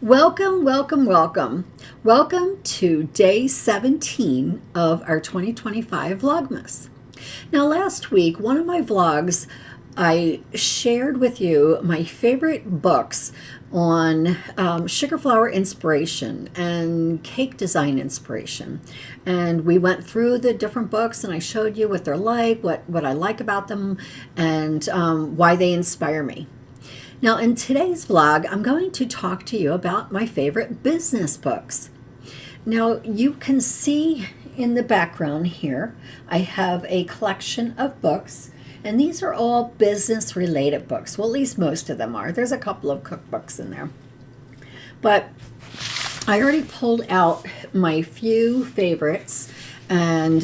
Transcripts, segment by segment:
Welcome, welcome, welcome. Welcome to day 17 of our 2025 Vlogmas. Now, last week, one of my vlogs, I shared with you my favorite books on sugar flour inspiration and cake design inspiration. And we went through the different books and I showed you what they're like, what I like about them, and why they inspire me. Now, in today's vlog, I'm going to talk to you about my favorite business books. Now, you can see in the background here, I have a collection of books, and these are all business-related books. Well, at least most of them are. There's a couple of cookbooks in there. But I already pulled out my few favorites, and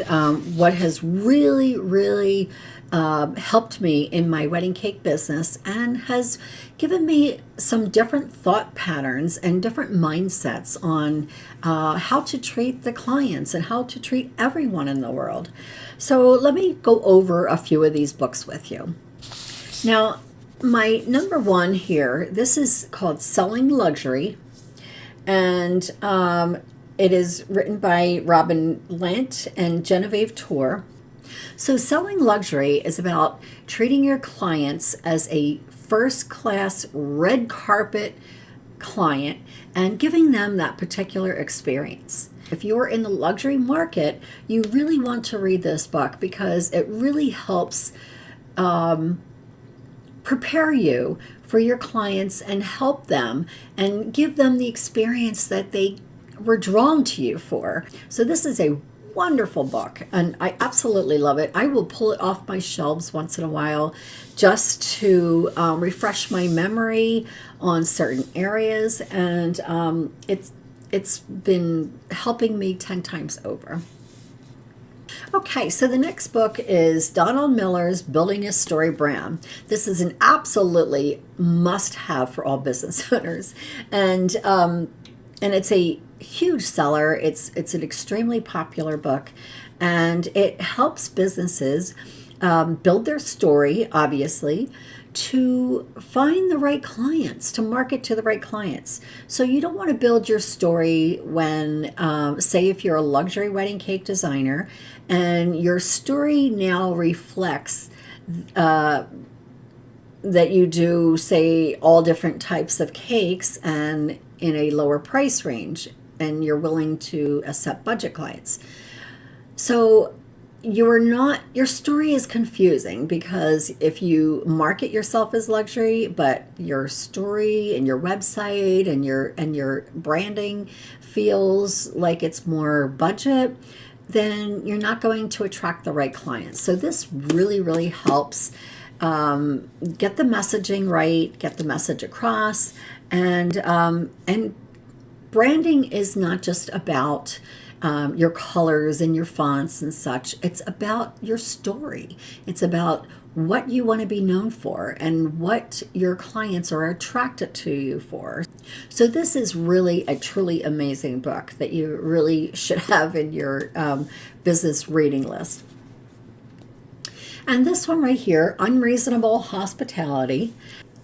what has really helped me in my wedding cake business and has given me some different thought patterns and different mindsets on how to treat the clients and how to treat everyone in the world. So let me go over a few of these books with you. Now, my number one here, this is called Selling Luxury, and it is written by Robin Lant and Genevieve Tour. So Selling Luxury is about treating your clients as a first-class red carpet client and giving them that particular experience. If you're in the luxury market, you really want to read this book because it really helps prepare you for your clients and help them and give them the experience that they were drawn to you for. So this is a wonderful book and I absolutely love it. I will pull it off my shelves once in a while just to refresh my memory on certain areas, and it's been helping me 10 times over. Okay, so the next book is Donald Miller's Building a Story Brand. This is an absolutely must-have for all business owners, and it's a huge seller. It's an extremely popular book, and it helps businesses build their story, obviously, to find the right clients, to market to the right clients. So you don't want to build your story when, say, if you're a luxury wedding cake designer and your story now reflects that you do, say, all different types of cakes and in a lower price range, and you're willing to accept budget clients. So your story is confusing, because if you market yourself as luxury, but your story and your website and your branding feels like it's more budget, then you're not going to attract the right clients. So this really helps get the messaging right, get the message across, and branding is not just about your colors and your fonts and such. It's about your story. It's about what you want to be known for and what your clients are attracted to you for. So this is really a truly amazing book that you really should have in your business reading list. And this one right here, Unreasonable Hospitality,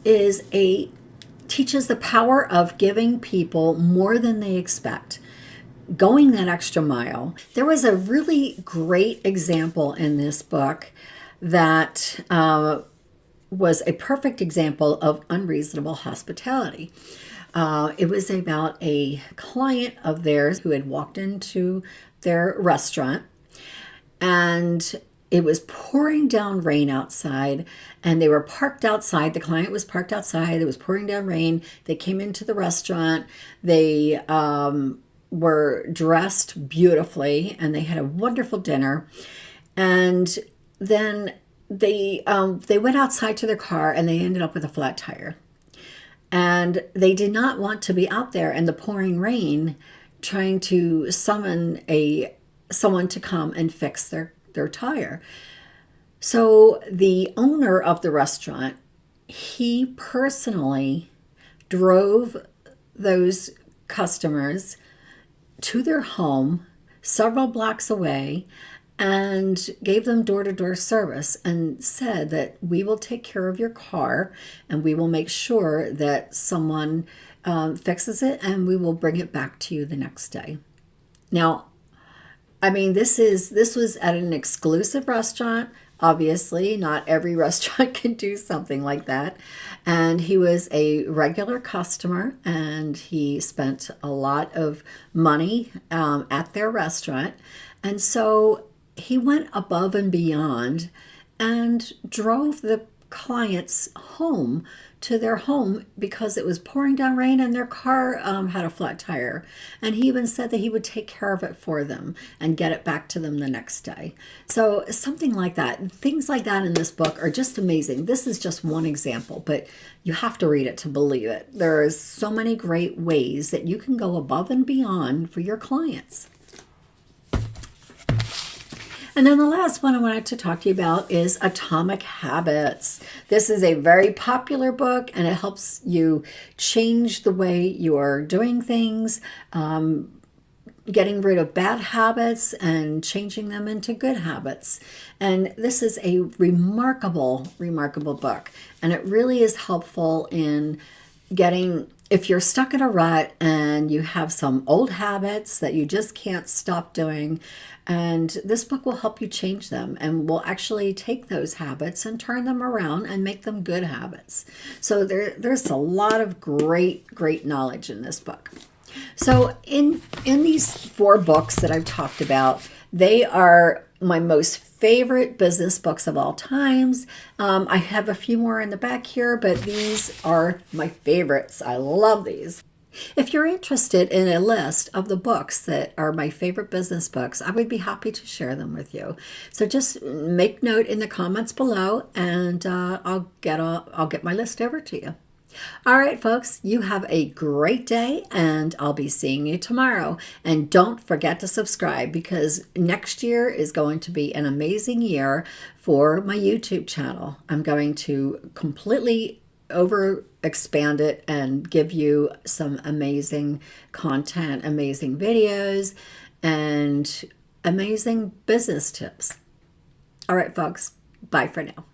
teaches the power of giving people more than they expect, going that extra mile. There was a really great example in this book that was a perfect example of unreasonable hospitality. It was about a client of theirs who had walked into their restaurant, and it was pouring down rain outside, and they were parked outside. The client was parked outside. It was pouring down rain. They came into the restaurant. They were dressed beautifully, and they had a wonderful dinner. And then they went outside to their car, and they ended up with a flat tire. And they did not want to be out there in the pouring rain trying to summon someone to come and fix their tire. So the owner of the restaurant, he personally drove those customers to their home several blocks away and gave them door-to-door service and said that we will take care of your car and we will make sure that someone fixes it and we will bring it back to you the next day. Now, I mean, this was at an exclusive restaurant. Obviously, not every restaurant can do something like that. And he was a regular customer, and he spent a lot of money at their restaurant. And so he went above and beyond and drove the clients home to their home because it was pouring down rain and their car had a flat tire. And he even said that he would take care of it for them and get it back to them the next day. So something like that. Things like that in this book are just amazing. This is just one example, but you have to read it to believe it. There is so many great ways that you can go above and beyond for your clients. And then the last one I wanted to talk to you about is Atomic Habits. This is a very popular book, and it helps you change the way you're doing things, getting rid of bad habits and changing them into good habits. And this is a remarkable, remarkable book. And it really is helpful in getting, if you're stuck in a rut and you have some old habits that you just can't stop doing, and this book will help you change them and will actually take those habits and turn them around and make them good habits. So there's a lot of great, great knowledge in this book. So in these 4 books that I've talked about, they are my most favorite business books of all times. I have a few more in the back here, but these are my favorites. I love these. If you're interested in a list of the books that are my favorite business books, I would be happy to share them with you. So just make note in the comments below, and I'll get my list over to you. All right, folks, you have a great day, and I'll be seeing you tomorrow. And don't forget to subscribe, because next year is going to be an amazing year for my YouTube channel. I'm going to completely expand it and give you some amazing content, amazing videos, and amazing business tips. All right, folks, bye for now.